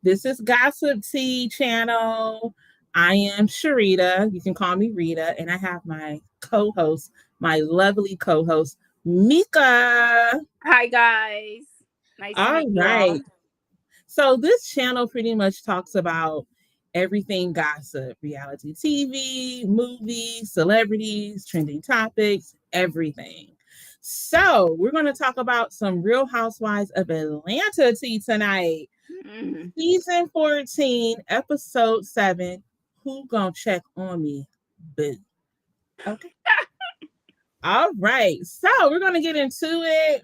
This is Gossip Tea Channel. I am Sharita. You can call me Rita. And I have my co-host, my lovely co-host, Mika. Hi guys. Nice to All meet you all. right. So this channel pretty much talks about everything gossip, reality TV, movies, celebrities, trending topics, everything. So we're going to talk about some Real Housewives of Atlanta tea tonight. Mm. Season 14, episode 7. Who gonna check on me? Boo. Okay. All right. So we're gonna get into it.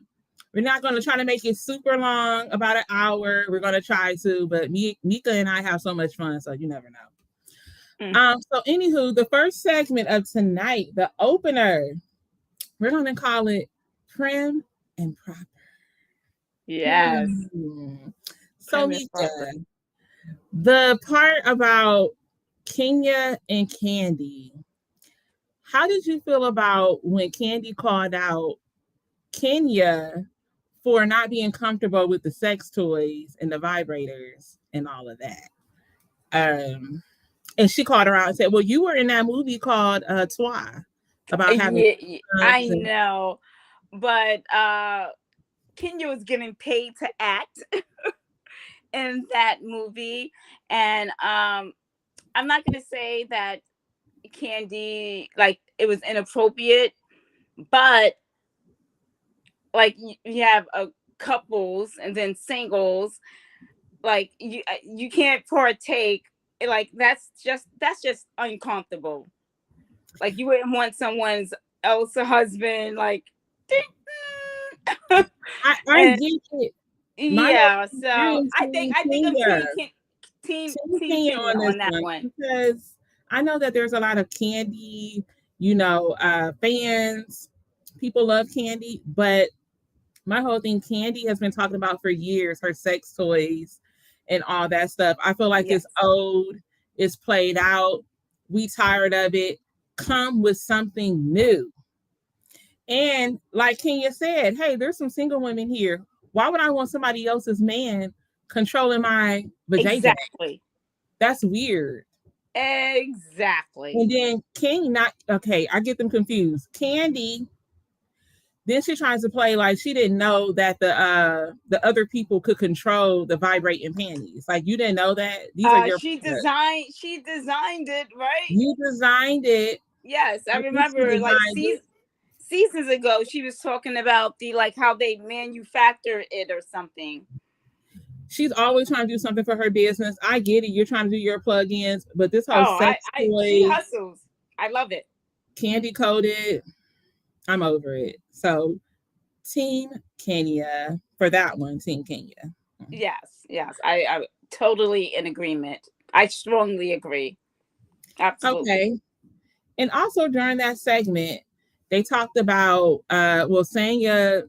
We're not gonna try to make it super long, about an hour. We're gonna try to, but Mika and I have so much fun, so you never know. Mm. So anywho, the first segment of tonight, the opener, we're gonna call it Prim and Proper. Yes. So Mika, the part about Kenya and Candy. How did you feel about when Candy called out Kenya for not being comfortable with the sex toys and the vibrators and all of that? And she called her out and said, "Well, you were in that movie called Twi about having." Yeah, I know, but Kenya was getting paid to act in that movie, and I'm not gonna say that Candy like it was inappropriate, but like you have a couples and then singles, like you can't partake, like that's just uncomfortable. Like you wouldn't want someone's else husband, like I and get it. yeah, so I'm I think I'm team Kenya Kenya on this on that one. because I know that there's a lot of Candy, fans. People love Candy, but my whole thing, Candy has been talking about for years, her sex toys and all that stuff. I feel like Yes. it's old, it's played out. We tired of it. Come with something new. And like Kenya said, hey, there's some single women here. Why would I want somebody else's man controlling my vajayjay? Exactly. That's weird. Exactly. And then King, not okay, I get them confused. Candy, then she tries to play like she didn't know that the other people could control the vibrating panties. Like you didn't know that. These are your She products. designed it, right? You designed it. Yes, I think she remember like designed it. seasons ago she was talking about the like how they manufacture it or something. She's always trying to do something for her business. I get it. You're trying to do your plugins, but this whole Oh, sex she toy, hustles. I love it. candy coated, I'm over it. So, Team Kenya for that one. Team Kenya. Yes, I totally in agreement. I strongly agree. Absolutely. Okay. And also during that segment, they talked about Sanya,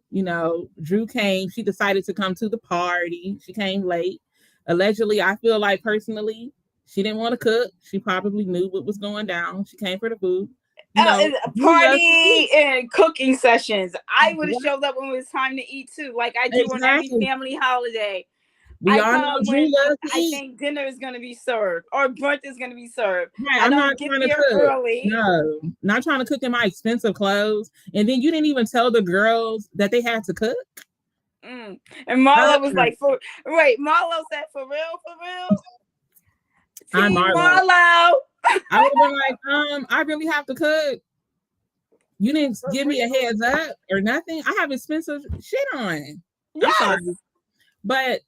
Drew came, she decided to come to the party. She came late. Allegedly, I feel like personally, she didn't want to cook. She probably knew what was going down. She came for the food. Party and cooking sessions. I would have showed up when it was time to eat too, like I do on every family holiday. We all know Drew loves to I eat. think dinner is going to be served or brunch is going to be served. Right, I I'm don't not get trying to there cook. early. No, not trying to cook in my expensive clothes. And then you didn't even tell the girls that they had to cook. And Marlo was like, Marlo said, for real? I'm Team Marlo. I would have been like, I really have to cook. You didn't give me a heads up or nothing. I have expensive shit on. Yes. I'm sorry. But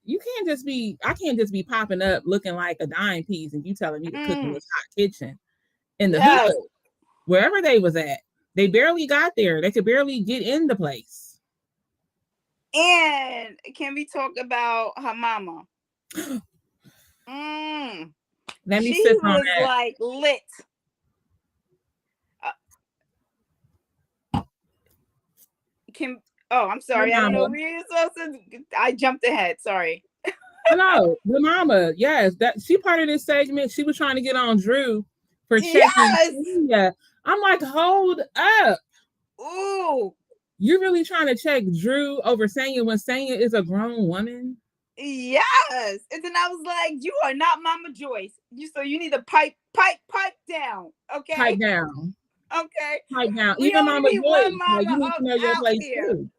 I can't just be popping up looking like a dime piece and you telling me to cook in this hot kitchen in the hood, wherever they was at. They barely got there. They could barely get in the place. And can we talk about her mama? Let me sip on that. She was like lit. I'm sorry. I don't know where you're supposed to. I jumped ahead. Sorry. No, the mama. Yes, that she part of this segment. She was trying to get on Drew for checking. Yeah, I'm like, hold up. Ooh, you're really trying to check Drew over Sanya when Sanya is a grown woman? Yes. And then I was like, you are not Mama Joyce. You need to pipe down. Pipe Okay. down. Okay. Pipe down. We Even only Mama need one Joyce. Like, mama you need to up know your out place here. too.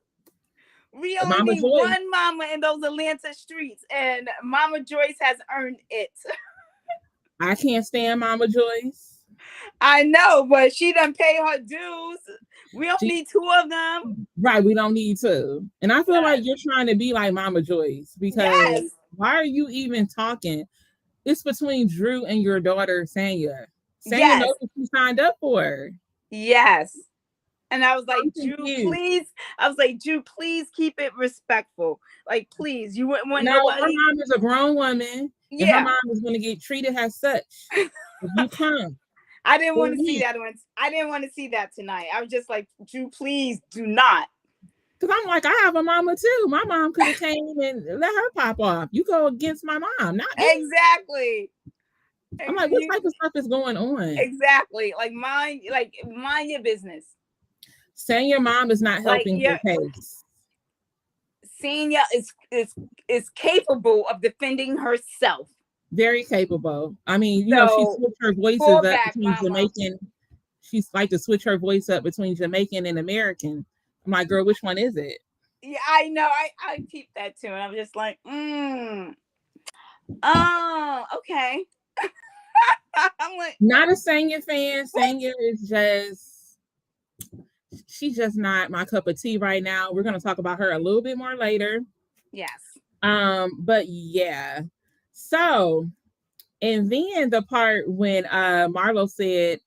We only Mama need Joyce. one mama in those Atlanta streets, and Mama Joyce has earned it. I can't stand Mama Joyce. I know, but she done pay her dues. We don't She need two of them. right, we don't need to. And I feel like Yes. you're trying to be like Mama Joyce because Yes. why are you even talking? It's between Drew and your daughter, Sanya. Sanya Yes. knows what she signed up for. Yes. And I was I'm like, Drew, confused. please. I was like, Drew, please keep it respectful. Like, please, you wouldn't want No, her nobody. mom is a grown woman, and her Yeah. mom is going to get treated as such. If you come I didn't for want to see me, that one. I didn't want to see that tonight. I was just like, Drew, please do not. because I'm like, I have a mama too. My mom could have came and let her pop off. You go against my mom, not me. Exactly. I'm like, what type of stuff is going on? Exactly. Like mind your business. Saying your mom is not Like helping her your case. senior is capable of defending herself. Very capable. I mean, she So switched her voices fall up back, between mama. Jamaican. She's like to switch her voice up between Jamaican and American. I'm like, girl, which one is it? Yeah, I know. I peeped that too, and I was just like, oh, okay. I'm like, Not a Sanya fan. Sanya is just, she's just not my cup of tea right now. We're gonna talk about her a little bit more later. yes. But yeah. So, and then the part when Marlo said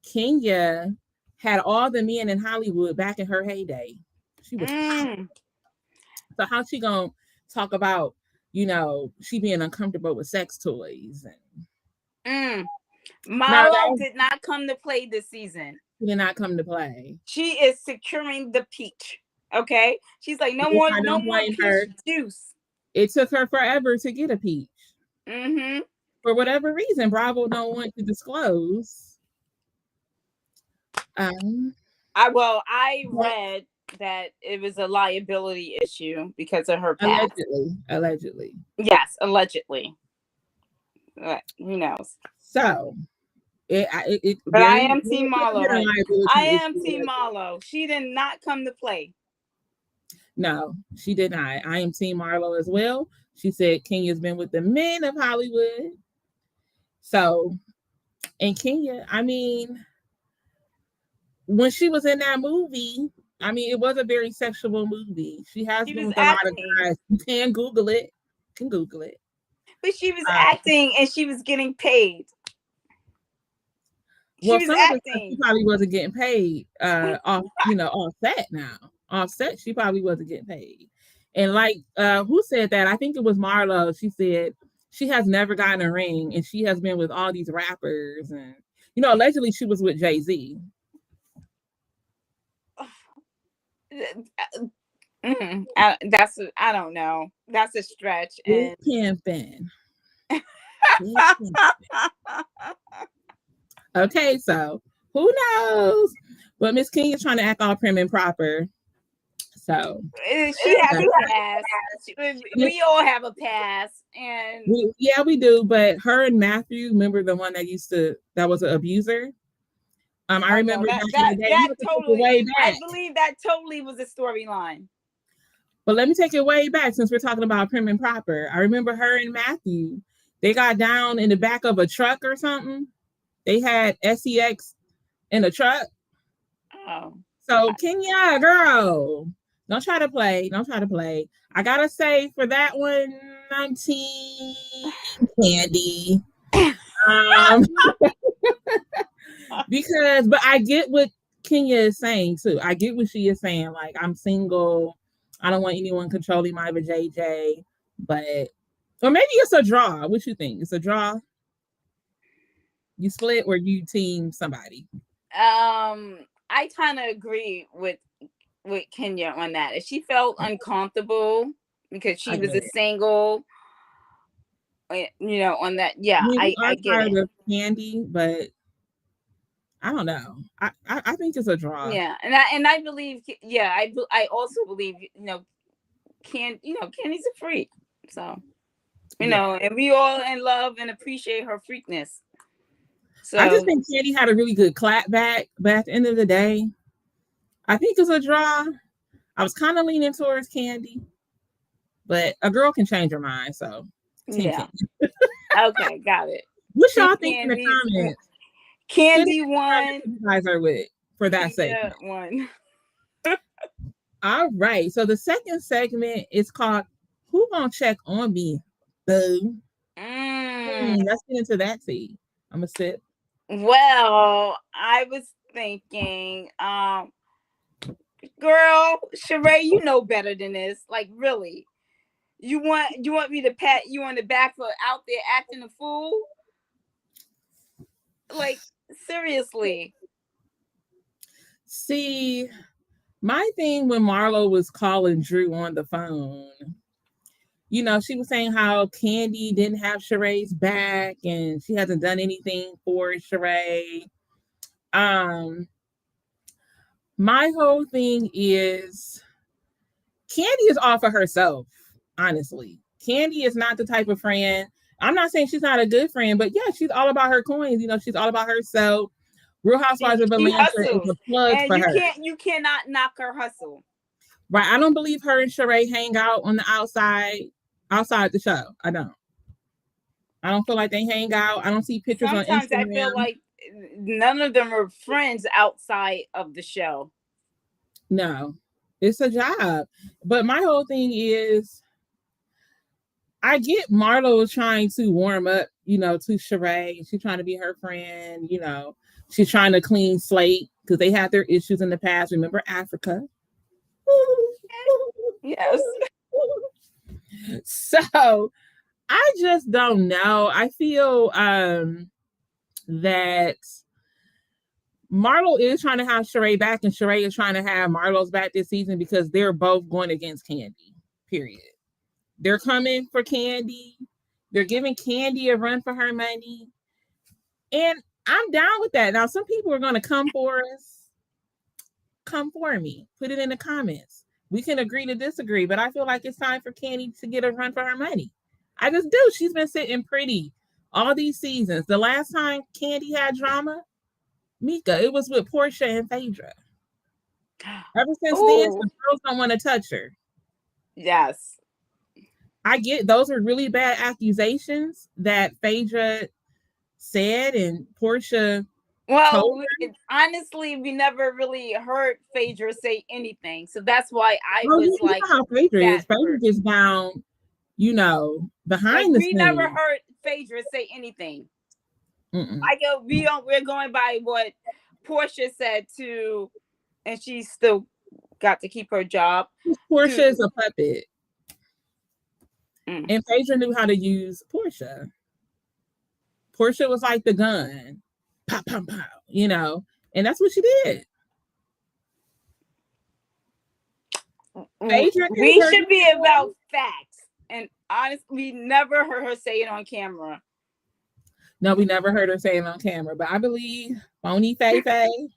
Kenya had all the men in Hollywood back in her heyday. She was popping. Mm, So how she gonna talk about, she being uncomfortable with sex toys and mm. now Marlo that did not come to play this season. did not come to play. She is securing the peach. Okay, she's like, Which I no don't more blame peach her. juice. It took her forever to get a peach. Mm-hmm. For whatever reason, Bravo don't want to disclose. Um, I but read that it was a liability issue because of her past. allegedly. Yes, allegedly. Who knows? So it But I very am Team could have Marlo, been a honey. I liability am issue. Team Allegedly. Marlo. She did not come to play. No, she did not. I am Team Marlo as well. She said Kenya's been with the men of Hollywood. So, and Kenya, I mean, when she was in that movie, I mean, it was a very sexual movie. She has She been was with a lot of acting, guys. You can Google it. You can Google it. but she was Uh, acting and she was getting paid. She well, was some of the stuff she acting. probably wasn't getting paid off set now. Offset, she probably wasn't getting paid. And like who said that? I think it was Marlo. She said she has never gotten a ring and she has been with all these rappers and allegedly she was with Jay-Z. I don't know. That's a stretch, Big and pimpin'. Big pimpin'. Okay, so who knows? But Miss King is trying to act all prim and proper. So she has a pass. We all have a pass, and we do. But her and Matthew, remember the one that was an abuser? I oh no, remember back in the day. You have to take it totally. way I back. believe that totally was a storyline. But let me take it way back since we're talking about prim and proper. I remember her and Matthew. They got down in the back of a truck or something. They had sex in a truck. Oh, So Kenya, girl, don't try to play. Don't try to play. I gotta say for that one, I'm team Candy. Um, but I get what Kenya is saying too. I get what she is saying. Like I'm single. I don't want anyone controlling my JJ. But or maybe it's a draw. What you think? It's a draw. You split or you team somebody. I kind of agree with Kenya on that. If she felt uncomfortable because I she was get a it. single, on that, I yeah, mean, we I are get tired it. of Candy, but I don't know. I think it's a draw. Yeah, and I believe, yeah, I also believe, Candy's a freak. So, Yeah. and we all in love and appreciate her freakness. I just So, think Candy had a really good clap back, but at the end of the day, I think it's a draw. I was kind of leaning towards Candy, but a girl can change her mind. So, Team yeah. Candy. Okay, got it. What Team y'all think in the Candy. comments? Put it Candy in the comments won. who you guys are with for that Tia segment. won. All right. So the second segment is called "Who Gonna Check on Me?" Boo. Mm. Let's get into that tea. I'm gonna sip. Well, I was thinking, girl, Sheree, you know better than this. Like, really, you want me to pat you on the back for out there acting a fool? Like, seriously. See, my thing when Marlo was calling Drew on the phone, she was saying how Candy didn't have Sheree's back and she hasn't done anything for Sheree. Um, my whole thing is Candy is off of herself, honestly. Candy is not the type of friend. I'm not saying she's not a good friend, but yeah, she's all about her coins. She's all about herself. Real Housewives of She Atlanta is hustles, a plug and for her. you cannot knock her hustle. Right. I don't believe her and Sheree hang out on the outside the show. I don't. I don't feel like they hang out. I don't see pictures on Sometimes I feel Instagram. like none of them are friends outside of the show. No. It's a job. But my whole thing is I get Marlo trying to warm up, to Sheree. She's trying to be her friend, She's trying to clean slate because they had their issues in the past. Remember Africa? Yes. So I just don't know. I feel that Marlo is trying to have Sheree back, and Sheree is trying to have Marlo's back this season because they're both going against Candy. Period. They're coming for Candy. They're giving Candy a run for her money. And I'm down with that. Now, some people are going to come for us. Come for me. Put it in the comments. We can agree to disagree, but I feel like it's time for Candy to get a run for her money. I just do. She's been sitting pretty all these seasons. The last time Candy had drama, Mika, it was with Portia and Phaedra. Ever since then, Oh, the girls don't want to touch her. yes. I get those are really bad accusations that Phaedra said and Portia told Well, her. honestly, we never really heard Phaedra say anything, so that's why I Oh, was you like know how Phaedra that is. Phaedra hurt. gets down, Like, behind the we never scenes. heard Phaedra say anything. Mm-mm. We're going by what Portia said to, and she still got to keep her job. Portia To is a puppet, mm. and Phaedra knew how to use Portia. Portia was like the gun, pow, pow, pow, and that's what she did. Phaedra is We her should be girl. about facts, and honestly, we never heard her say it on camera. No, we never heard her say it on camera, but I believe Phony Faye Faye.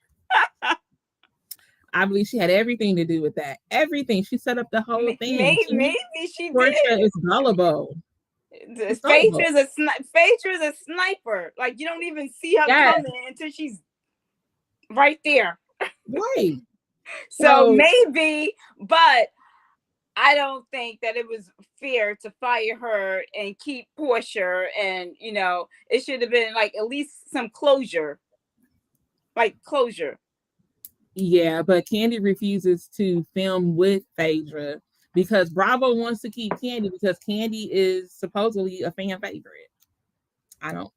I believe she had everything to do with that. Everything. She set up the whole thing. Maybe she Portia did. is gullible. She's gullible. Phaedra's a sniper. Like, you don't even see her Yes, coming until she's right there. right. So So maybe, but I don't think that it was fair to fire her and keep Portia. And it should have been like at least some closure. Like closure. yeah, but Candy refuses to film with Phaedra because Bravo wants to keep Candy because Candy is supposedly a fan favorite. I don't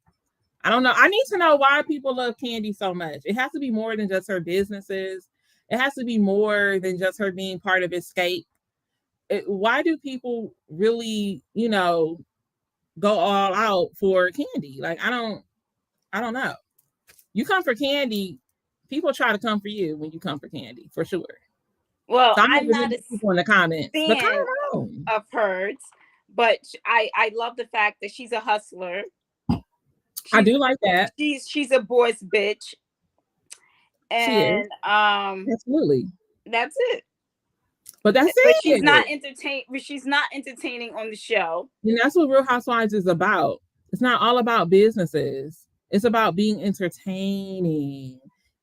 I don't know. I need to know why people love Candy so much. It has to be more than just her businesses. It has to be more than just her being part of Escape. Why do people really, go all out for Candy? Like I don't know. You come for Candy, people try to come for you when you come for Candy, for sure. Well, So I'm I'm gonna not get a people in the comments. But calm fan down. of hers, but I love the fact that she's a hustler. I She's do like that. she's a boss bitch, She is. and Absolutely. that's it. But that's But she's not it. entertaining on the show. And that's what Real Housewives is about. It's not all about businesses. It's about being entertaining.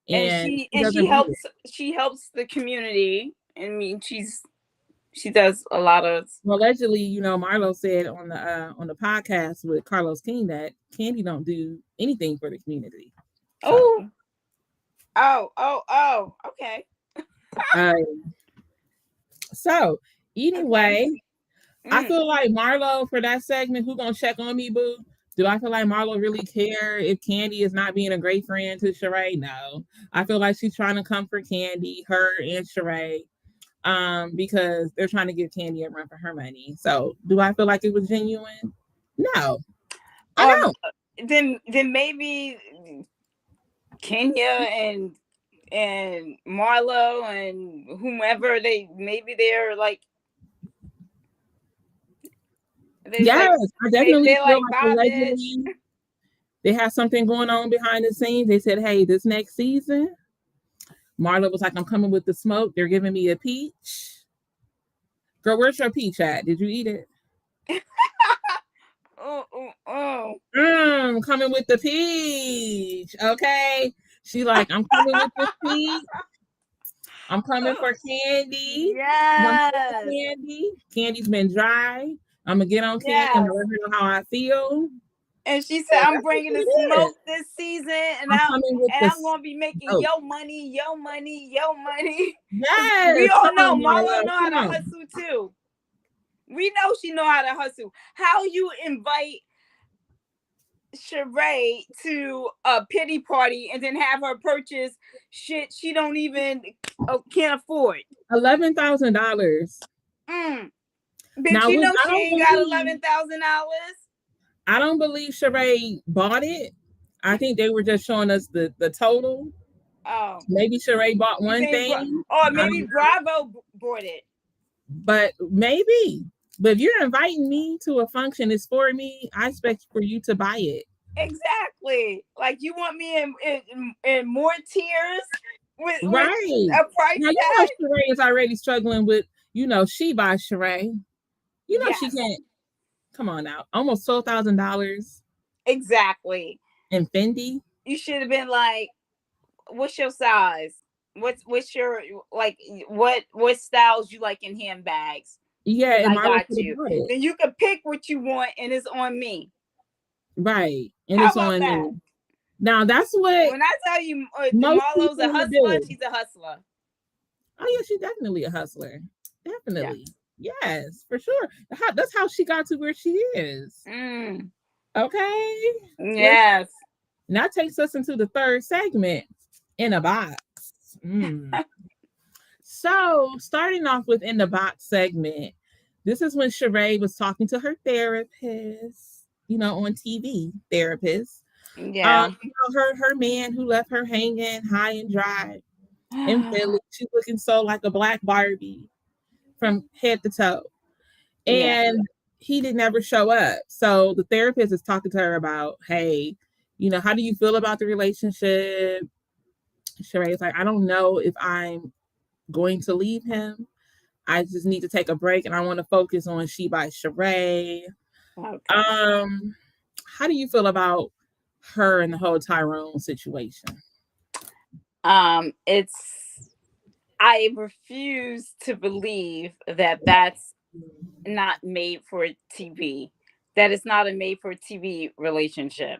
And And she she and doesn't do it. she helps the community. I mean, she does a lot of. Well, allegedly, Marlo said on the podcast with Carlos King that Candy don't do anything for the community. So, Oh, okay. uh, so Okay. anyway, I Mm. feel like Marlo for that segment. Who gonna check on me, boo? Do I feel like Marlo really care if Candy is not being a great friend to Sheree? No, I feel like she's trying to comfort Candy, her and Sheree, because they're trying to give Candy a run for her money. So, do I feel like it was genuine? No, I Um, don't. then maybe Kenya and Marlo and whomever they're like Yes, I definitely they feel like like bye bitch. allegedly they have something going on behind the scenes. They said, "Hey, this next season," Marlo was like, "I'm coming with the smoke. They're giving me a peach." Girl, where's your peach at? Did you eat it? Oh. Coming with the peach. Okay. She like, I'm coming with this peach. I'm coming for Candy. I'm here for Yes. Candy. Candy's been dry. I'm gonna get on Candy. I'm Yes. gonna let her know how I feel. And she So said, "I'm that's what bringing the it is. smoke this season, I'm coming with the I'm gonna be making smoke. yo money, yo money, yo money." We Yes. all Come know on, Marlo Marlo. know how Come to on. hustle too. We know she know how to hustle. How you invite Sheree to a pity party and then have her purchase shit she don't even can't afford? $11,000. Mm. Bitch, Now, you which know she ain't got $11,000. I don't believe Sheree bought it. I think they were just showing us the total. Oh, Maybe Sheree bought you one think? thing. Or I don't maybe know. Bravo bought it. But maybe. But if you're inviting me to a function, it's for me. I expect for you to buy it. Exactly. Like you want me in more tears with Right. a price Now, tag? Sheree is already struggling with, she by Sheree. She Yes, can't. Come on now. Almost $12,000 exactly. in Fendi. You should have been like, what's your size? What's your like what styles you like in handbags? Yeah, Because and I Marlo got could have you. bought it. Then you can pick what you want and it's on me. Right. And How it's about on that? me. Now, that's what When I tell you most Marlo's people a would hustler, do. she's a hustler. Oh yeah, she's definitely a hustler. Yeah. Definitely. Yes, for sure. That's how she got to where she is. Mm. Okay. Let's Yes. now takes us into the third segment in a box. Mm. So starting off with in the box segment, this is when Sheree was talking to her therapist, on TV therapist. Yeah. Her man who left her hanging high and dry in Philly. She's looking so like a black Barbie from head to toe. Yeah. And he did never show up. So the therapist is talking to her about, hey, how do you feel about the relationship? Sheree's like, I don't know if I'm going to leave him. I just need to take a break and I want to focus on She by Sheree. Okay. How do you feel about her and the whole Tyrone situation? It's I refuse to believe that that's not made for TV. That it's not a made for TV relationship.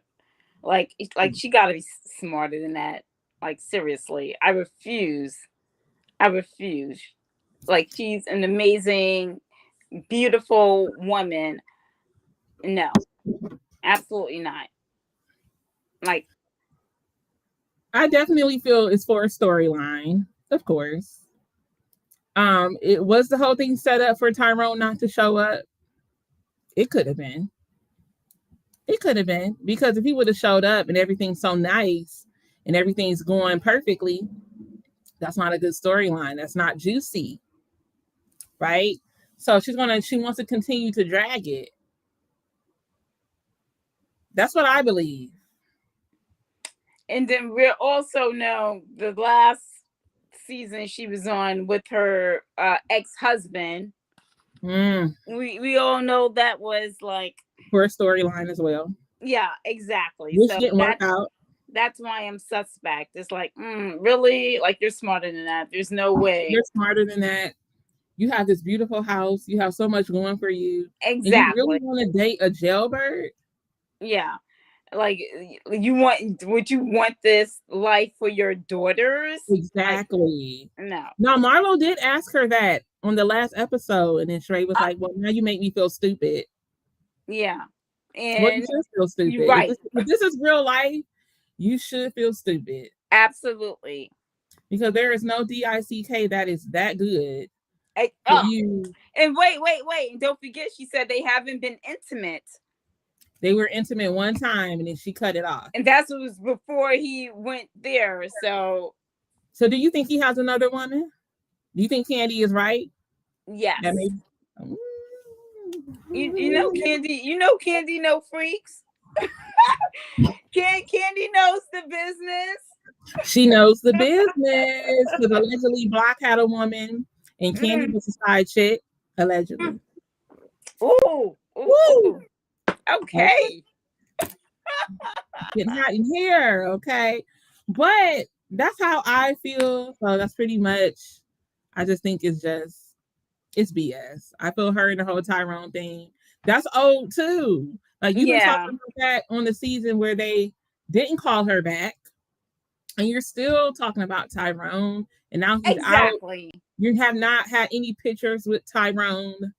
Like she got to be smarter than that. Like seriously, I refuse. I refuse. Like she's an amazing, beautiful woman. No, absolutely not. Like I definitely feel it's for a storyline, of course. It was the whole thing set up for Tyrone not to show up. It could have been. It could have been because if he would have showed up and everything's so nice and everything's going perfectly, that's not a good storyline. That's not juicy, right? So she wants to continue to drag it. That's what I believe. and then we also know the last season she was on with her ex-husband. Mm. We all know that was like For a storyline as well. Yeah, exactly. Which So didn't work out. that's why I'm suspect. It's like, really? Like, you're smarter than that. There's no way. You're smarter than that. You have this beautiful house. You have so much going for you. And you really Exactly. want to date a jailbird? Yeah. Like, would you want this life for your daughters? Exactly. Like, no. Now, Marlo did ask her that on the last episode. And then Sheree was like, well, now you make me feel stupid. Yeah. Well, you And should feel stupid. you're right. If this is real life, you should feel stupid. Absolutely. Because there is no DICK that is that good. And wait. Don't forget, she said they haven't been intimate. They were intimate one time and then she cut it off. And that was before he went there. So do you think he has another woman? Do you think Candy is right? Yes. You know Candy no freaks. Candy knows the business. She knows the business. Because allegedly Block had a woman and Candy was a side chick. Allegedly. Ooh. Okay. Getting hot in here, okay? But that's how I feel. So that's pretty much, I just think it's BS. I feel her and the whole Tyrone thing. That's old too. Like you've been talking about that on the season where they didn't call her back. And you're still talking about Tyrone. And now he's out. You have not had any pictures with Tyrone.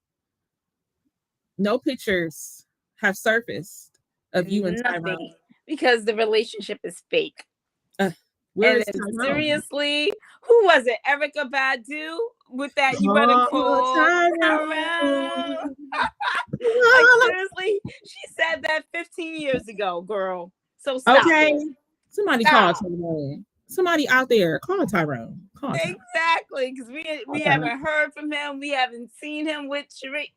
No pictures have surfaced of you and Tyrone. Because the relationship is fake. Where is Tyrone? Seriously, who was it? Erica Badu with that you better call Tyrone. Like, seriously, she said that 15 years ago, girl. So stop. Okay. Somebody call Tyrone. Somebody out there, call Tyrone. Exactly, because we haven't heard from him. We haven't seen him with Sheree.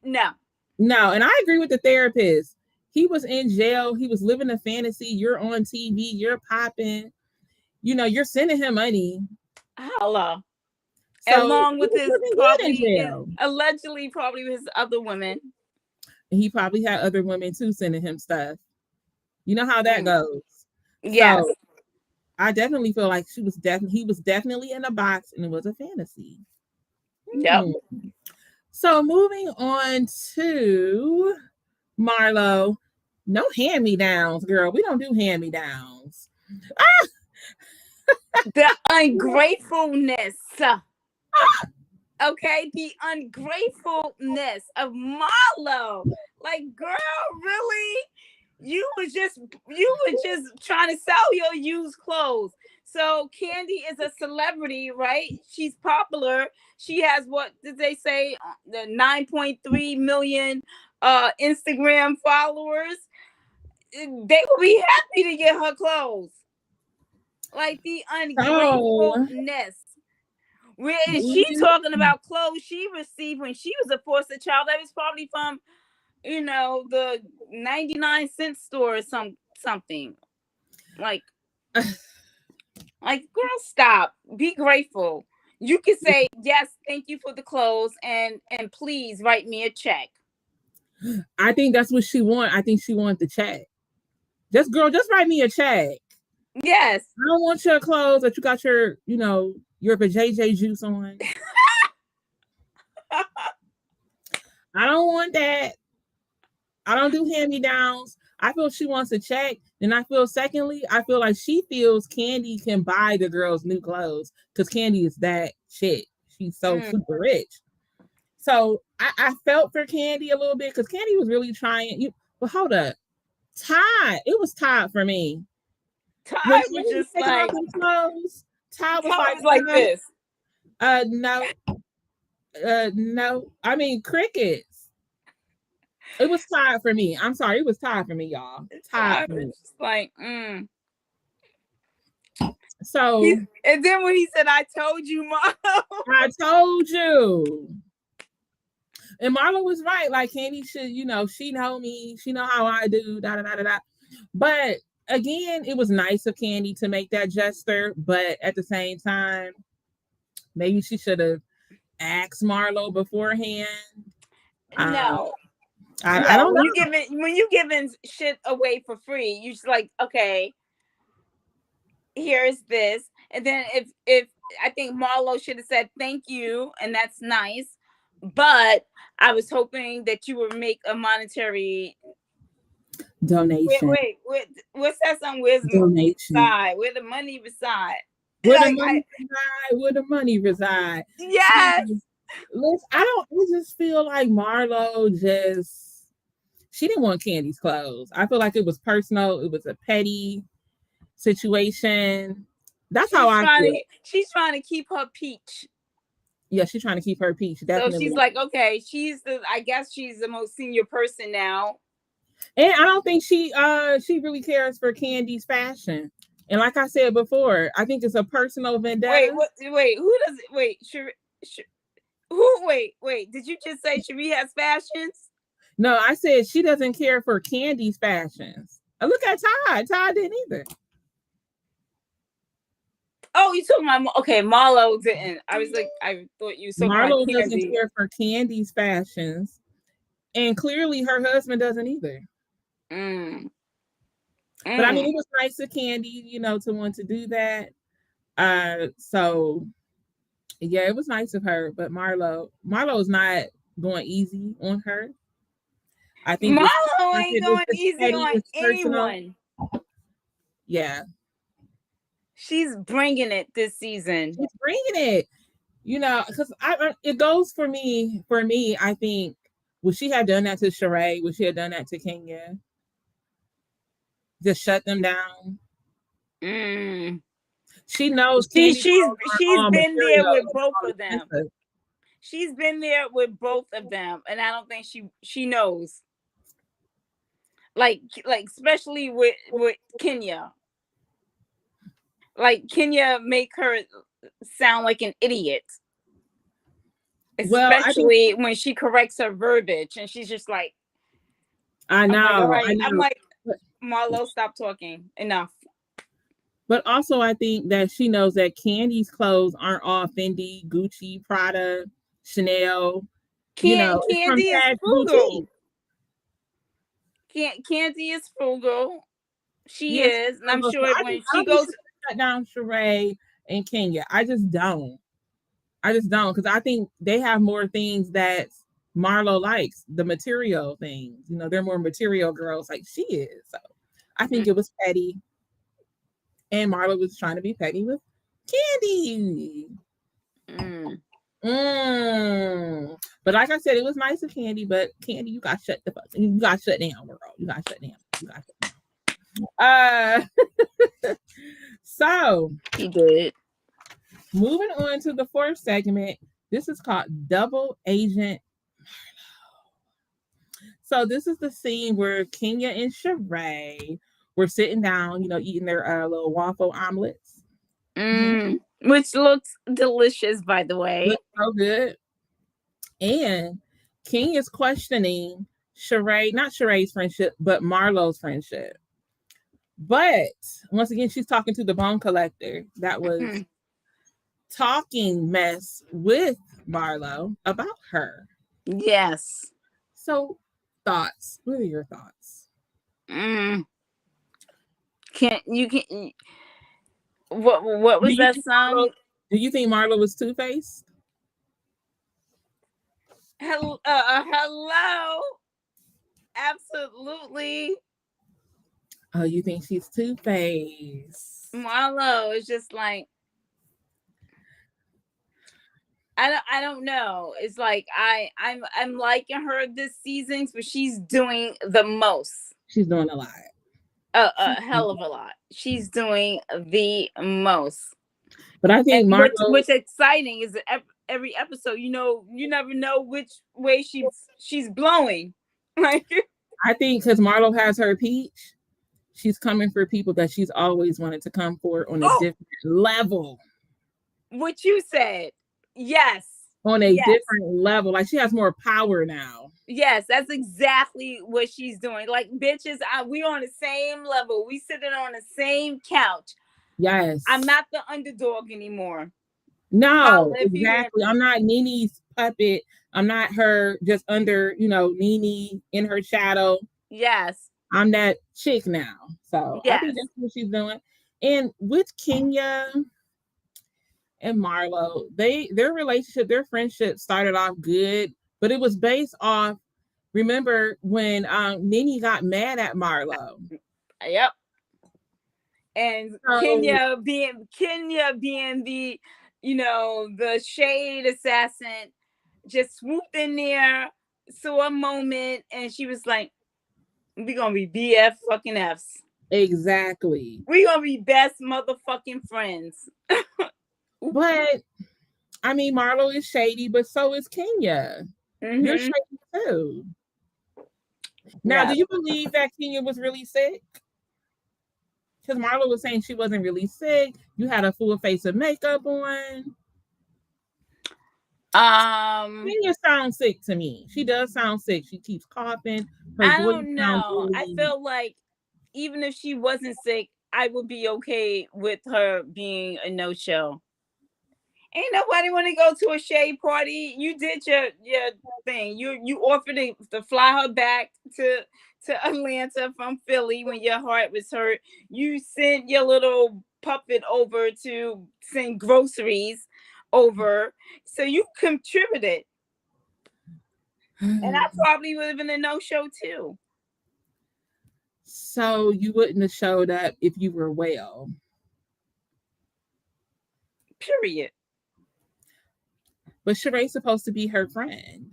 No, and I agree with the therapist. He was in jail. He was living a fantasy. You're on TV. You're popping. You're sending him money. Hello. So along with his allegedly probably his other women. He probably had other women too sending him stuff. You know how that goes. Yes. So, I definitely feel like he was definitely in a box and it was a fantasy. Yep. So moving on to Marlo. No hand-me-downs, girl. We don't do hand-me-downs. The ungratefulness. Okay, the ungratefulness of Marlo. Like, girl, really? You were just trying to sell your used clothes. So Candy is a celebrity, right? She's popular. She has, what did they say, the 9.3 million Instagram followers. They will be happy to get her clothes. Like, the ungratefulness. Where is she talking about clothes she received when she was a foster child? That was probably from the 99-cent store or something. Like, girl, stop. Be grateful. You can say, yes, thank you for the clothes, and please write me a check. I think that's what she wants. I think she wants the check. Just write me a check. Yes. I don't want your clothes that you got your JJ juice on. I don't want that. I don't do hand-me-downs. I feel she wants a check. And I feel like she feels Candy can buy the girls new clothes because Candy is that chick. She's so super rich. So I felt for Candy a little bit because Candy was really trying. But hold up. Todd. It was Todd for me. Todd was just like clothes. Todd was like this. No. No. I mean, crickets. It was Todd for me. I'm sorry. It was Todd for me, y'all. Todd for me. Just like, So. And then when he said, I told you, Marlo. I told you. And Marlo was right. Like, Candy should, she know me. She know how I do. Da da da da da. But again, it was nice of Candy to make that gesture. But at the same time, Maybe she should have asked Marlo beforehand. Um, No, I no. don't When know. you giving shit away for free, you just like, okay, here's this, and then if I think Marlo should have said thank you, and that's nice, but I was hoping that you would make a monetary. Donation, What's that song? Where's the donation. side? Where the money reside? Where the Like I money reside? Where the money reside? See, yes, listen, I just feel like Marlo just she didn't want Candy's clothes. I feel like it was personal. It was a petty situation. That's how I feel. she's trying to keep her peach. Yeah, she's trying to keep her peace. So Definitely. she's like, okay, I guess she's the most senior person now. And I don't think she really cares for Candy's fashion. And like I said before, I think it's a personal vendetta. Who does it? Wait, did you just say Cherie has fashions? No, I said she doesn't care for Candy's fashions. Look at Todd. Todd didn't either. Oh, you talking about okay? Marlo didn't. I was like, I thought you were talking about Marlo doesn't Candy. care for Candy's fashions, and clearly her husband doesn't either. But I mean, it was nice of Candy, to want to do that. So yeah, it was nice of her. But Marlo is not going easy on her. I think Marlo ain't going it's easy petty, on it's personal. anyone. Yeah, she's bringing it this season. She's bringing it. Because it goes for me. For me, I think would she have done that to Sheree? Would she have done that to Kenya? Just shut them down. She knows she's been there with both of them. Expensive. She's been there with both of them, and I don't think she knows. Like especially with Kenya. Like Kenya make her sound like an idiot. Especially when she corrects her verbiage and she's just like, I know. I'm like, Marlo, stop talking. Enough. But also, I think that she knows that Candy's clothes aren't all Fendi, Gucci, Prada, Chanel. Candy is frugal. Candy is frugal. She is, and I'm sure when she goes shut down Sheree and Kenya, I just don't because I think they have more things that Marlo likes, the material things. They're more material girls like she is. So I think it was petty. And Marlo was trying to be petty with Candy. But like I said, it was nice of Candy, but Candy, you got shut down, girl. You got shut down. So he did. Moving on to the fourth segment. This is called Double Agent Marlo. So this is the scene where Kenya and Sheree were sitting down, eating their little waffle omelets. Which looks delicious, by the way. Looks so good. And Kenya's questioning not Sheree's friendship, but Marlo's friendship. But once again, she's talking to the bone collector that was talking mess with Marlo about her. Yes. So, thoughts? What are your thoughts? What was that song? Do you think Marlo was two-faced? Hello. Absolutely. Oh, you think she's two-faced? Marlo is just like, I don't know. It's like I'm liking her this season, but she's doing the most. She's doing a lot. A hell of a lot. She's doing the most. But I think Marlo, what's exciting is that every episode, you never know which way she's blowing. Like I think because Marlo has her peach, she's coming for people that she's always wanted to come for on a different level. What you said. Yes. On a different level. Like she has more power now. Yes, that's exactly what she's doing. Like, bitches, we on the same level. We sitting on the same couch. Yes. I'm not the underdog anymore. No, Holla if you hear exactly. me. I'm not Nene's puppet. I'm not her just under, Nene in her shadow. Yes. I'm that chick now. So I think Yes. that's what she's doing. And with Kenya and Marlo, their relationship, their friendship started off good, but it was based off. Remember when Nene got mad at Marlo? Yep. And So Kenya being the, the shade assassin, just swooped in there, saw a moment, and she was like, "We gonna be BF fucking Fs. exactly. We gonna be best motherfucking friends." But I mean, Marlo is shady, but so is Kenya. You're Mm-hmm. shady too. Now, Yeah. do you believe that Kenya was really sick? Because Marlo was saying she wasn't really sick. You had a full face of makeup on. Um, Kenya sounds sick to me. She does sound sick. She keeps coughing. Her I voice don't sounds know. I really feel like even if she wasn't sick, I would be okay with her being a no-show. Ain't nobody want to go to a shade party. You did your thing. You offered to fly her back to Atlanta from Philly when your heart was hurt. You sent your little puppet over to send groceries over. So you contributed. And I probably would have been a no-show too. So you wouldn't have showed up if you were well. Period. But Sheree's supposed to be her friend.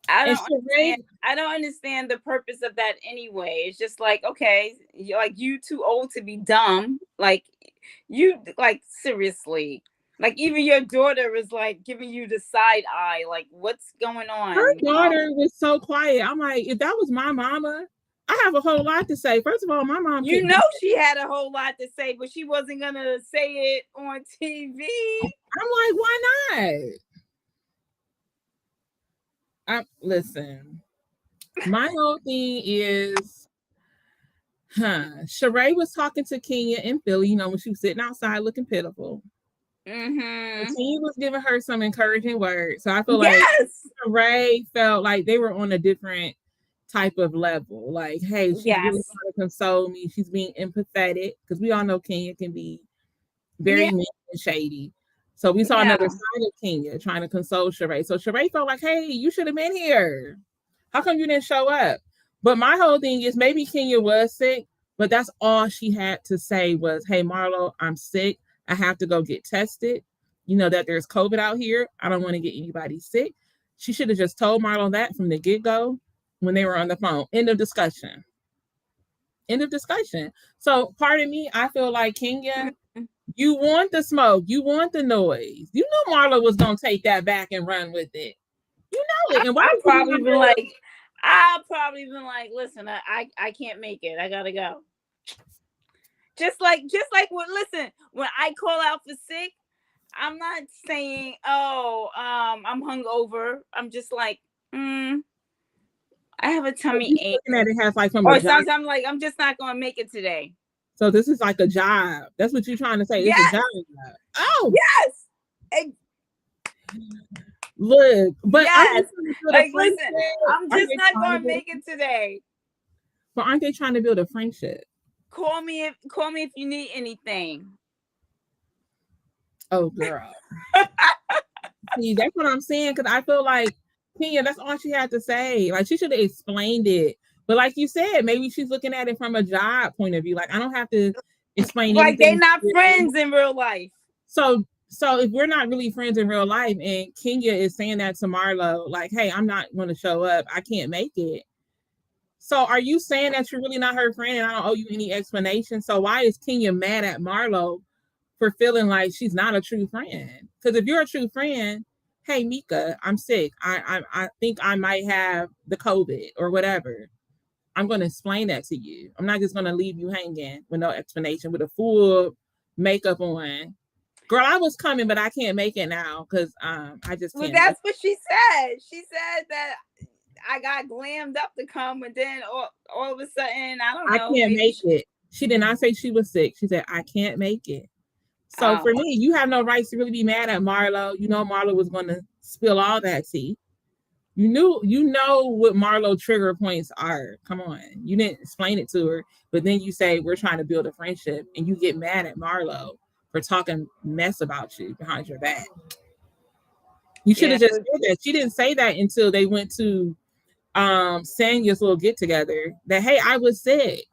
I And don't understand. Sheree, I don't understand the purpose of that anyway. It's just like, okay, you're like you too old to be dumb. Like you like seriously. Like even your daughter is like giving you the side eye. Like what's going her on, daughter mom? was so quiet. I'm like, if that was my mama, I have a whole lot to say. First of all, my mom You can't. know she had a whole lot to say, but she wasn't gonna say it on TV. I'm like, why not? Listen. My whole thing is, Sheree was talking to Kenya in Philly, when she was sitting outside looking pitiful. And Mm-hmm. Kenya was giving her some encouraging words. So I feel like Yes. Sheree felt like they were on a different type of level. Like, hey, she's really Yes. trying to console me. She's being empathetic because we all know Kenya can be Yeah. very mean and shady. So we saw Yeah. another side of Kenya trying to console Sheree. So Sheree felt like, hey, you should have been here. How come you didn't show up? But my whole thing is maybe Kenya was sick, but that's all she had to say was, hey, Marlo, I'm sick. I have to go get tested. You know that there's COVID out here. I don't want to get anybody sick. She should have just told Marlo that from the get-go when they were on the phone. End of discussion. End of discussion. So part of me, I feel like Kenya, you want the smoke, you want the noise. You know Marlo was gonna take that back and run with it. You know it. And why I would you probably not been do it? like, I'll probably been like, listen, I can't make it. I gotta go. Just like when listen, when I call out for sick, I'm not saying, oh, I'm hungover. I'm just like, I have a tummy You ache. looking at it has like from a Or job. sometimes I'm like, I'm just not gonna make it today. So this is like a job. That's what you're trying to say. It's a Yes, job. Oh, yes, look. But aren't they yes. trying to build a Like, listen, friendship? I'm Aren't just they not trying to gonna build make it today. but aren't they trying to build a friendship? Call me if you need anything. Oh girl. See, that's what I'm saying. Cause I feel like Kenya, that's all she had to say. Like she should have explained it. But like you said, maybe she's looking at it from a job point of view. Like I don't have to explain Like they anything. not friends in real life. So if we're not really friends in real life and Kenya is saying that to Marlo, like, hey, I'm not gonna show up, I can't make it. So are you saying that you're really not her friend and I don't owe you any explanation? So why is Kenya mad at Marlo for feeling like she's not a true friend? Because if you're a true friend, hey Mika, I'm sick. I think I might have the COVID or whatever. I'm gonna explain that to you. I'm not just gonna leave you hanging with no explanation with a full makeup on. Girl, I was coming, but I can't make it now because I just Well, can't make that's what she said. She said that I got glammed up to come, and then all of a sudden, I don't I know, can't maybe make it. She did not say she was sick. She said, I can't make it. So for me, you have no rights to really be mad at Marlo. You know Marlo was going to spill all that tea. You know what Marlo trigger points are. Come on. You didn't explain it to her, but then you say we're trying to build a friendship and you get mad at Marlo for talking mess about you behind your back. You should Yeah. have just said that. She didn't say that until they went to Sanya's little get together that hey, I was sick.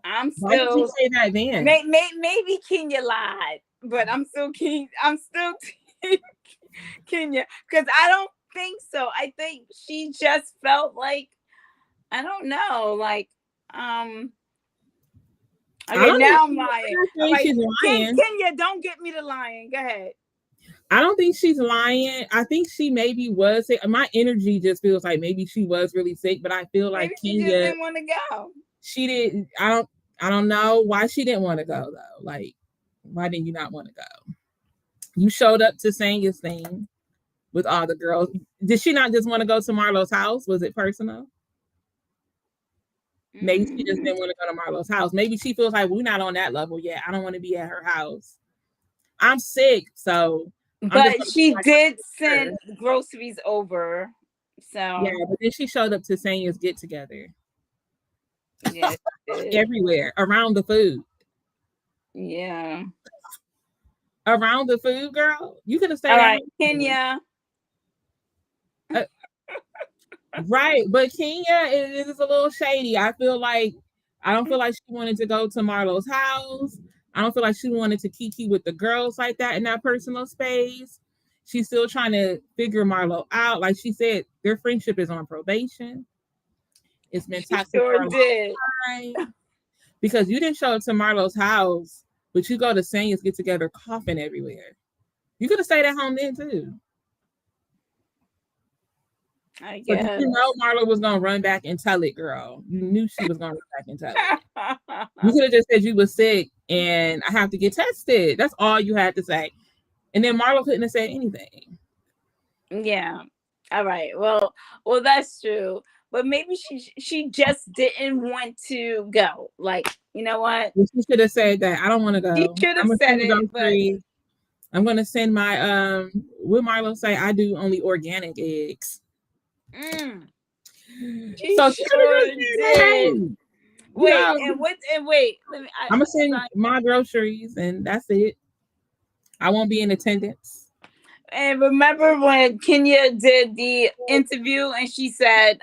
I'm Why did you still say that then? maybe Kenya lied, but I'm still Kenya because I don't think so. I think she just felt like I don't know, like I okay, don't think now I'm lying. All right, she's lying. Kenya, don't get me to lying. Go ahead. I don't think she's lying. I think she maybe was sick. My energy just feels like maybe she was really sick, but I feel like Maybe she just Kenya, didn't want to go. she didn't. I don't know why she didn't want to go though. Like, why did you not want to go? You showed up to Sanya's thing with all the girls. Did she not just want to go to Marlo's house? Was it personal? Maybe she just didn't want to go to Marlo's house. Maybe she feels like we're not on that level yet. I don't want to be at her house. I'm sick, so I'm just But gonna be she like did her. send groceries over. Yeah, So but then she showed up to Sanya's get together yeah, she did. everywhere around the food. Yeah. Around the food, girl. You could have All stayed at right, home. Kenya. Uh, right, but Kenya is a little shady. I don't feel like she wanted to go to Marlo's house. I don't feel like she wanted to kiki with the girls like that in that personal space. She's still trying to figure Marlo out. Like she said, their friendship is on probation. It's been She toxic sure for a did. long time because you didn't show up to Marlo's house, but you go to Sanya's get together coughing everywhere. You could have stayed at home then too. I So did guess. you know Marlo was gonna run back and tell it, girl? You knew she was gonna run back and tell it. You could have just said you were sick and I have to get tested. That's all you had to say. And then Marlo couldn't have said anything. Yeah. All right. Well, that's true. But maybe she just didn't want to go. Like, you know what? She should have said that. I don't want to She go. should I'm have gonna said send the it, but groceries. I'm gonna send my what Marlo say? I do only organic eggs. mm, she So she could have just sure said, hey, did. you Wait, know, and wait. Let me. I'm gonna send my groceries and that's it. I won't be in attendance. And remember when Kenya did the interview and she said,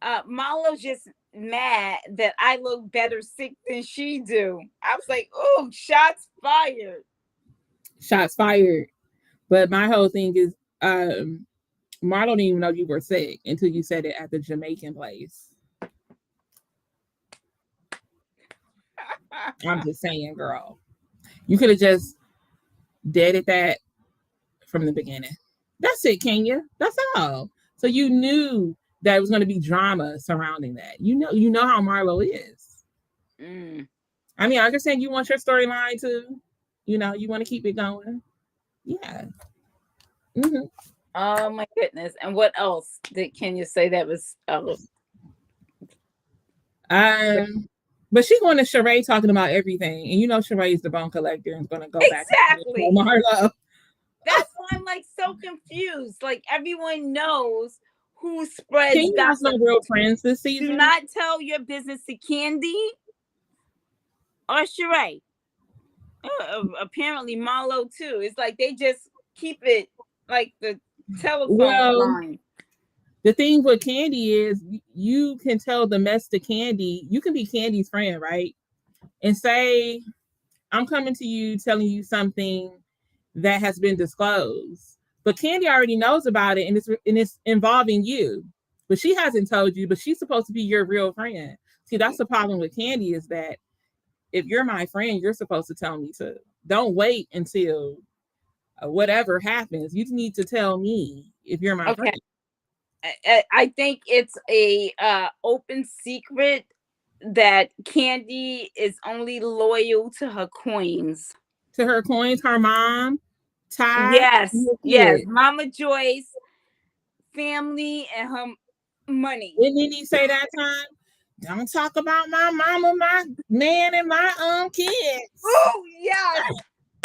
Marlo's just mad that I look better sick than she do. I was like, oh, shots fired. Shots fired. But my whole thing is, Marlo didn't even know you were sick until you said it at the Jamaican place. I'm just saying, girl. You could have just deaded that from the beginning. That's it, Kenya. That's all. So you knew that it was going to be drama surrounding that. You know how Marlo is. Mm. I mean, I understand you want your storyline to, you want to keep it going. Yeah. Mm-hmm. Oh my goodness. And what else did Kenya say that was But she's going to Sheree talking about everything, and Sheree's the bone collector and is going to go back to exactly. Marlo. That's why I'm like so confused. Like everyone knows who spreads King has no gossip. real friends this Do season. not tell your business to Candy or Sheree. Apparently Marlo too. It's like they just keep it like the telephone line. The thing with Candy is you can tell the mess to Candy. You can be Candy's friend, right? And say, I'm coming to you telling you something that has been disclosed. But Candy already knows about it and it's involving you. But she hasn't told you, but she's supposed to be your real friend. See, that's the problem with Candy is that if you're my friend, you're supposed to tell me too. Don't wait until whatever happens. You need to tell me if you're my friend. I think it's a open secret that Candy is only loyal to her coins. To her coins, her mom, Ty, yes, Mama Joyce, family, and her money. Didn't he say that time? Don't talk about my mama, my man, and my kids. Oh yes,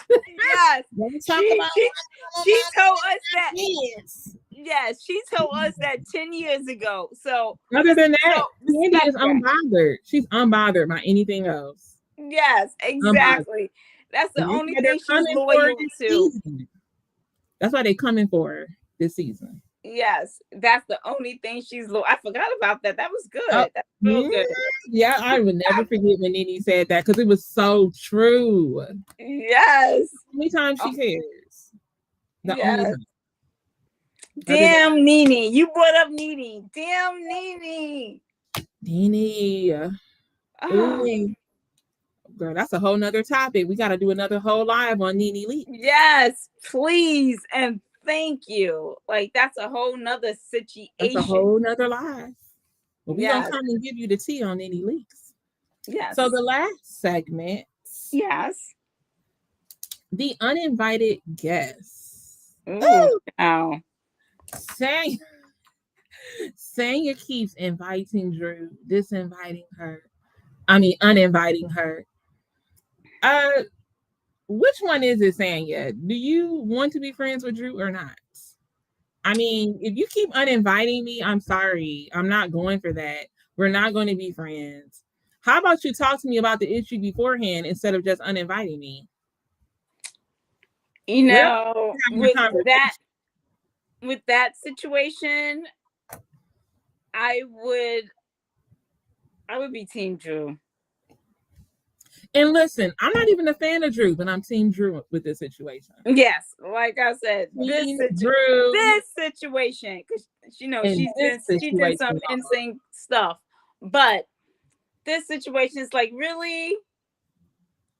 yes. Don't talk She about she my mama, she my told man, us that. and my kids. Yes, she told us that 10 years ago. So Other than so that, Candy respect is that. unbothered. She's unbothered by anything else. Yes, Unbothered. exactly. That's the And that's only why they're thing she's coming for her loyal this to. season. That's why they're coming for her this season. Yes, that's the only thing she's loyal. I forgot about that. That was Oh, good. That's real good. yeah, I would never forget when Nene said that because it was so true. Yes. The only time Oh, she cares. The only yes. time. Other than Damn Nene. You brought up Nene. Damn Nene. Nene. Oh, Ooh, girl, that's a whole nother topic. We got to do another whole live on Nene Lee. yes, please and thank you. Like that's a whole nother That's a situation. whole nother live. But we're going to Yes. come and give you the tea on Nene Leaks. So Yes. the last segment, Yes. the uninvited guests. Ooh. Oh. Say Sanya keeps inviting Drew, disinviting her. I mean, uninviting her. Uh, which one is it, Sanya? Do you want to be friends with Drew or not? I mean, if you keep uninviting me, I'm sorry. I'm not going for that. We're not going to be friends. How about you talk to me about the issue beforehand instead of just uninviting me? You We're know, having a conversation. with that situation, I would be Team Drew. And listen, I'm not even a fan of Drew, but I'm Team Drew with this situation. Yes, like I said, Team Drew this situation, because you know in this she did situation. some insane stuff, but this situation is like really,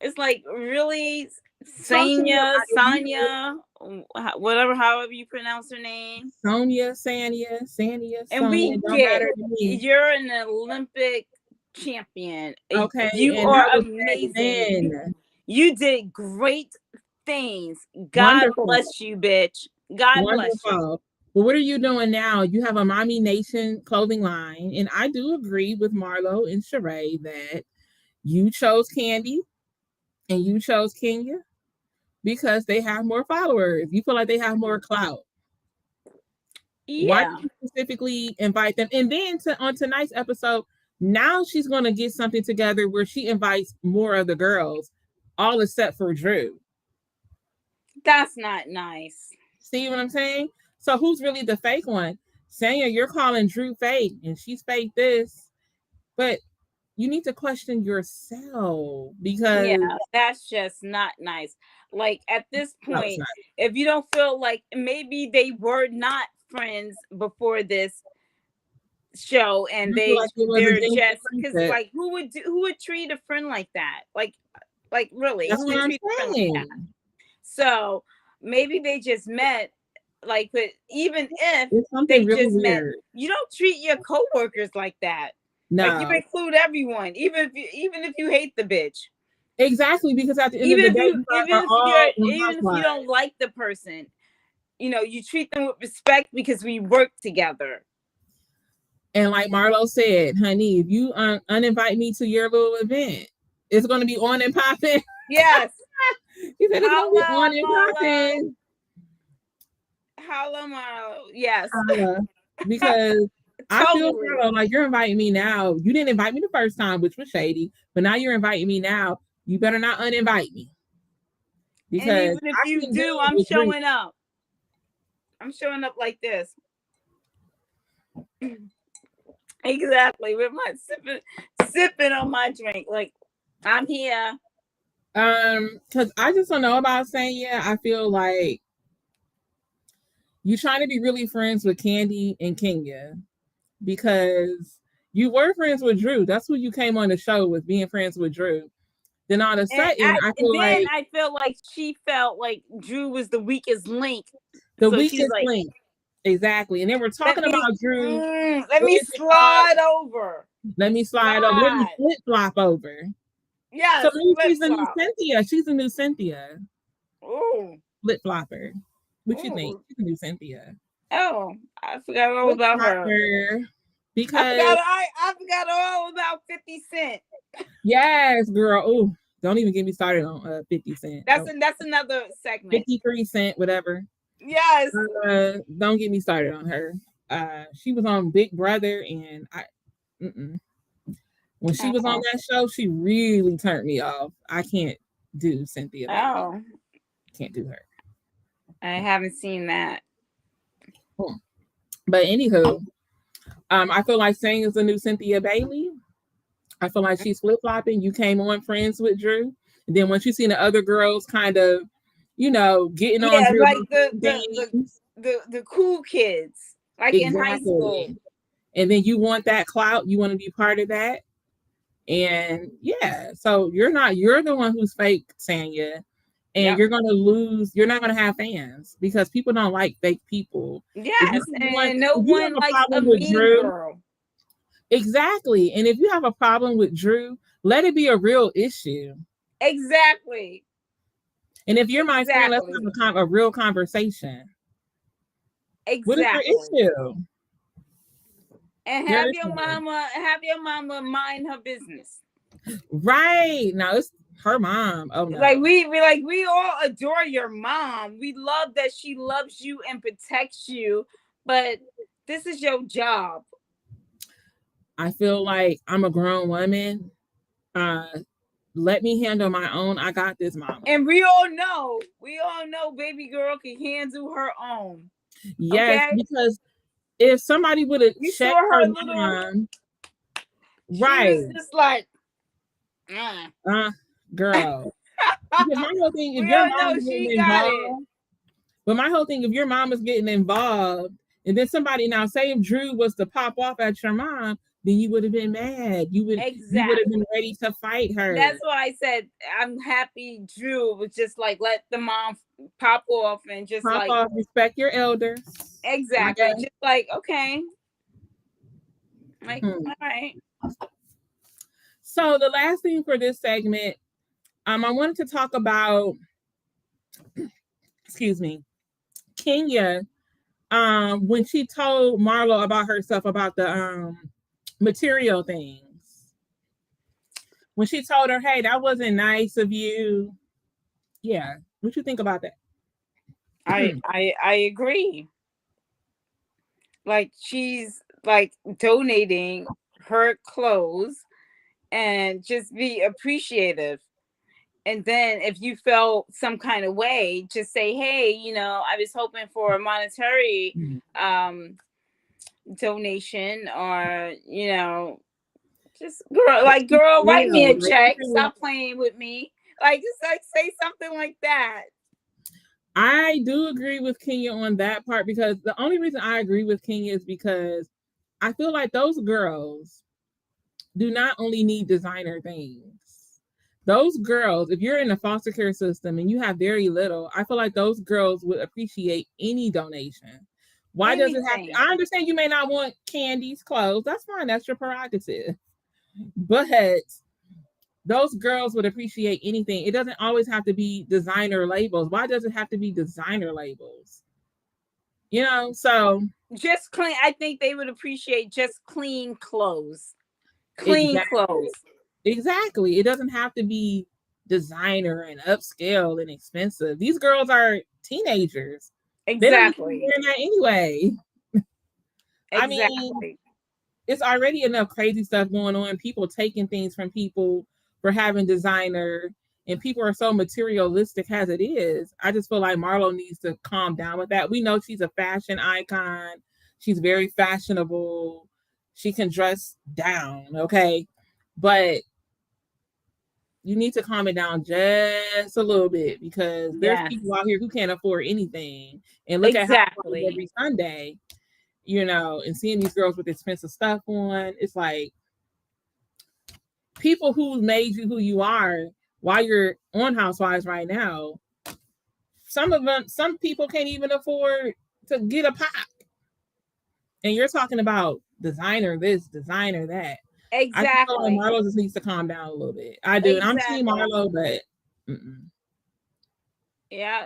it's like really Talk to me about it. Sanya, whatever, however you pronounce her name, Sanya, and Sonia, we don't get matter to me. you're an Olympic champion. Okay, You and are that was back amazing. then. You did great things. God Wonderful. bless you, bitch. God bless you. Wonderful. But what are you doing now? You have a Mommy Nation clothing line, and I do agree with Marlo and Sheree that you chose Candy and you chose Kenya because they have more followers. You feel like they have more clout. Why Yeah, did you specifically invite them? And then on tonight's episode, now she's going to get something together where she invites more of the girls, all except for Drew. that's not nice. See what I'm saying? So who's really the fake one? Sanya, you're calling Drew fake, and she's fake this. But you need to question yourself because Yeah, that's just not nice. Like at this no, it's point, not. if you don't feel like maybe they were not friends before this show and You feel like it was a they're genuine just because friendship. like who would treat a friend like that? Like really, That's who what would I'm treat a friend like that? saying. So maybe they just met, like, but even if It's something they really just met, weird. you don't treat your coworkers like that. Like you No, include everyone, even if you hate the bitch. exactly. Because at the end of the day, you guys are all even if you housewives. don't like the person, you know, you treat them with respect because we work together. And like Marlo said, honey, if you uninvite me to your little event, it's going to be on and popping. Yes. He said it's going to be Holla, on and Marlo. popping. Holla, Marlo. Yes. Because I feel Totally. Marlo, like you're inviting me now. You didn't invite me the first time, which was shady, but now you're inviting me now. You better not uninvite me. And Because even if I you can do, deal I'm with Drew. showing up. I'm showing up like this. Exactly. With my sipping on my drink. Like, I'm here. Because I just don't know about saying I feel like you trying to be really friends with Candy and Kenya because you were friends with Drew. That's who you came on the show with, being friends with Drew. Then all of a sudden, I feel like I feel like she felt like Drew was the weakest link. the So she's weakest like, link. Exactly. And then we're talking about Drew. let me slide over. Let me slide over. Let me flip flop over. Yes, So maybe flip she's the new flop. Cynthia. She's the new Cynthia. Ooh. Flip flopper. What you think? Ooh. She's the new Cynthia. Oh, I forgot all Flip about her. flopper. because I forgot all about 50 Cent. yes, girl. Oh, don't even get me started on 50 Cent. Oh, That's another segment. 53 cent, whatever. Yes. Don't get me started on her. She was on Big Brother, and mm-mm. When she was on Oh. that show, she really turned me off. I can't do Cynthia Bailey. Oh. Can't do her. I haven't seen that. But anywho, I feel like Sang is the new Cynthia Bailey. I feel like she's flip flopping. You came on friends with Drew, and then once you seen the other girls kind of, getting on Yeah, Drew like about things, the cool kids, like in high school. exactly. And then you want that clout. You want to be part of that. And yeah, so you're the one who's fake, Sanya. And Yep. you're gonna lose, you're not gonna have fans because people don't like fake people. Yes, and no If you one have a likes a problem with mean Drew, girl. exactly. And if you have a problem with Drew, let it be a real issue. Exactly. And if you're my friend, let's Exactly. have a real conversation. What is Exactly. your issue? And There have is your none. mama mind her business. Right. Now it's her mom. Oh no. Like we all adore your mom. We love that she loves you and protects you, but this is your job. I feel like I'm a grown woman. Uh, let me handle my own. I got this, mama. And we all know, baby girl can handle her own. Yes, Okay? because if somebody would have You checked saw her her little, mom, she right? was just like, Girl. Because my whole thing, if we your all mom know is getting she got it. involved, but my whole thing, if your mom is getting involved, and then somebody now say if Drew was to pop off at your mom, then you would have been mad. You would have been ready to fight her. That's why I said I'm happy Drew was just like let the mom pop off and just pop like off, respect your elders. exactly. Okay. Just like okay. Like, all right. So the last thing for this segment, I wanted to talk about, excuse me, Kenya. When she told Marlo about herself about the material things. When she told her, "Hey, that wasn't nice of you." Yeah, what you think about that? I agree. Like she's like donating her clothes and just be appreciative. And then if you felt some kind of way, just say, hey, I was hoping for a monetary donation or, just girl, write me a check. Stop playing with me. Like just like say something like that. I do agree with Kenya on that part because the only reason I agree with Kenya is because I feel like those girls do not only need designer things. Those girls, if you're in the foster care system and you have very little, I feel like those girls would appreciate any donation. Why does it have to? I understand you may not want candies, clothes. That's fine. That's your prerogative. But those girls would appreciate anything. It doesn't always have to be designer labels. Why does it have to be designer labels? So just clean. I think they would appreciate just clean clothes. Clean clothes. Exactly. It doesn't have to be designer and upscale and expensive. These girls are teenagers. They don't need to be wearing that anyway. I mean, it's already enough crazy stuff going on. People taking things from people for having designer, and people are so materialistic as it is. I just feel like Marlo needs to calm down with that. We know she's a fashion icon. She's very fashionable. She can dress down, okay? But you need to calm it down just a little bit because there's people out here who can't afford anything. And look at how every Sunday, and seeing these girls with expensive stuff on, it's like people who made you who you are while you're on Housewives right now. Some people can't even afford to get a pop. And you're talking about designer this, designer that. I feel like Marlo just needs to calm down a little bit. I do. And I'm seeing Marlo, but yeah.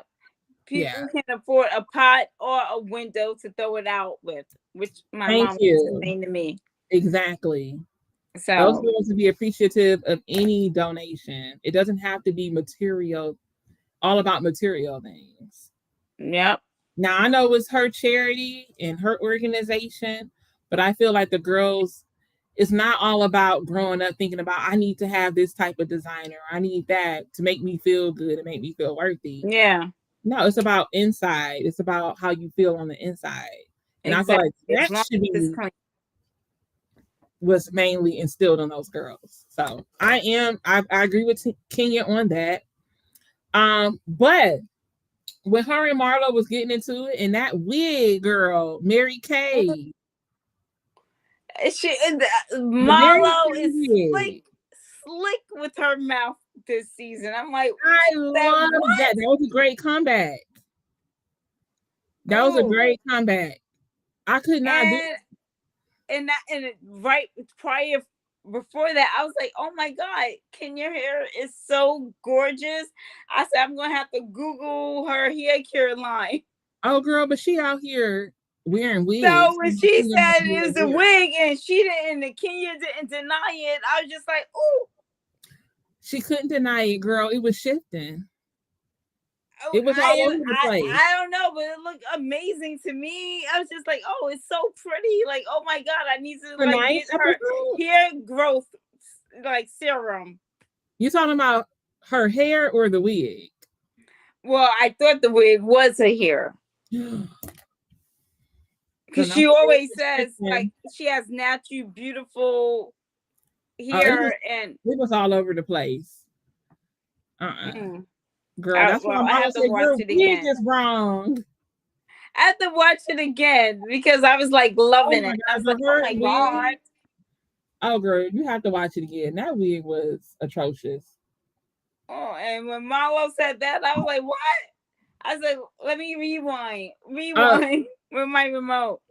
People can afford a pot or a window to throw it out with, which my mom was saying to me. Exactly. Those So, girls would be appreciative of any donation. It doesn't have to be material, all about material things. yep. Now I know it's her charity and her organization, but I feel like the girls, it's not all about growing up thinking about I need to have this type of designer. I need that to make me feel good and make me feel worthy. Yeah. No, it's about inside. It's about how you feel on the inside. And I feel Exactly. like As that long should as it's be clean. was mainly instilled in those girls. So I agree with Kenya on that. But when her and Marlo was getting into it, and that wig girl, Mary Kay, the Mary Marlo Kay is wig. slick with her mouth this season. I'm like, I she said love what? that. That was a great comeback. That was a Oh, great comeback. I could not do. and right prior before that, I was like, oh my god, Ken, your hair is so gorgeous. I said I'm gonna have to Google her hair care line. Oh, girl, but she out here wearing wigs. So when she said it was a wig and she didn't, and Kenya didn't deny it, I was just like, oh, She couldn't deny it, girl. It was shifting. It was all I, over the I place. I don't know, but it looked amazing to me. I was just like, oh, it's so pretty. Like, oh my god, I need to like Tonight's get her episode? hair growth like serum. You talking about her hair or the wig? Well, I thought the wig was her hair because Then I'm she always says like shifting. she has natural, beautiful Oh, hair, and it was all over the place. mm, Girl, that's why well, I Mama have to said watch your it wig again. is wrong. I have to watch it again because I was like Oh loving my it. I god, was the like, oh her my god. wig. Oh girl, you have to watch it again. That wig was atrocious. Oh, and when Marlo said that, I was like, what? I said, let me rewind, Uh, rewind with my remote.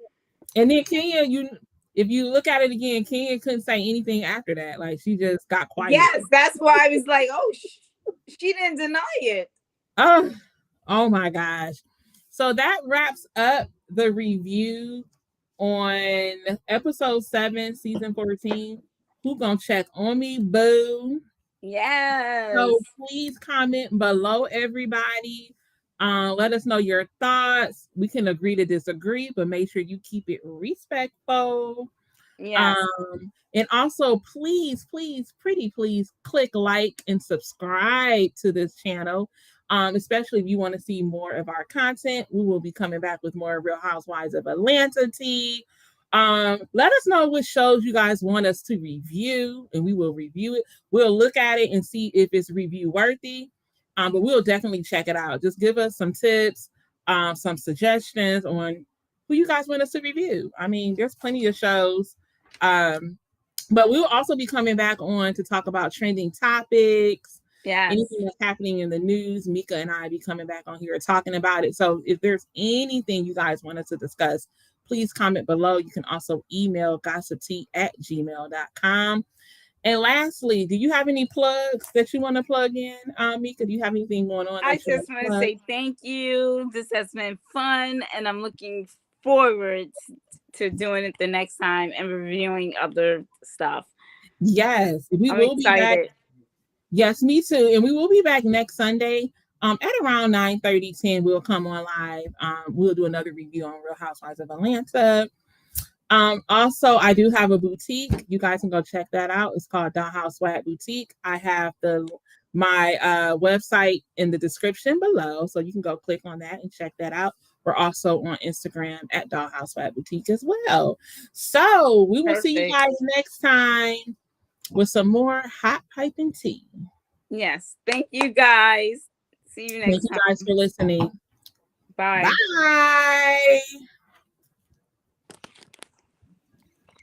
and then Kenya, if you look at it again, Kenya couldn't say anything after that. Like she just got quiet. Yes, that's why I was like, oh, she didn't deny it. Oh, oh my gosh. So that wraps up the review on episode 7, season 14. Who gonna check on me, boo? Yes. So please comment below, everybody. Let us know your thoughts. We can agree to disagree, but make sure you keep it respectful. Yes. And also, please, please, pretty please, click like and subscribe to this channel. Especially if you want to see more of our content. We will be coming back with more Real Housewives of Atlanta tea. Let us know which shows you guys want us to review, and we will review it. We'll look at it and see if it's review worthy. But we'll definitely check it out. Just give us some tips, some suggestions on who you guys want us to review. I mean, there's plenty of shows. But we'll also be coming back on to talk about trending topics, Yes. anything that's happening in the news. Mika and I be coming back on here talking about it. So if there's anything you guys want us to discuss, please comment below. You can also email gossiptea@gmail.com. And lastly, do you have any plugs that you want to plug in, Mika? Do you have anything going on I that you want just to want to plug? say thank you. This has been fun, and I'm looking forward to doing it the next time and reviewing other stuff. Yes, we I'm will be back. excited. Yes, me too. And we will be back next Sunday. At around 9:30, 10, we'll come on live. We'll do another review on Real Housewives of Atlanta. Also, I do have a boutique. You guys can go check that out. It's called Dollhouse Swag Boutique. I have my website in the description below, so you can go click on that and check that out. We're also on Instagram at Dollhouse Swag Boutique as well. So we will see you Perfect. guys next time with some more hot piping tea. Yes. Thank you, guys. See you Thank next you guys time. for listening. Bye. Bye.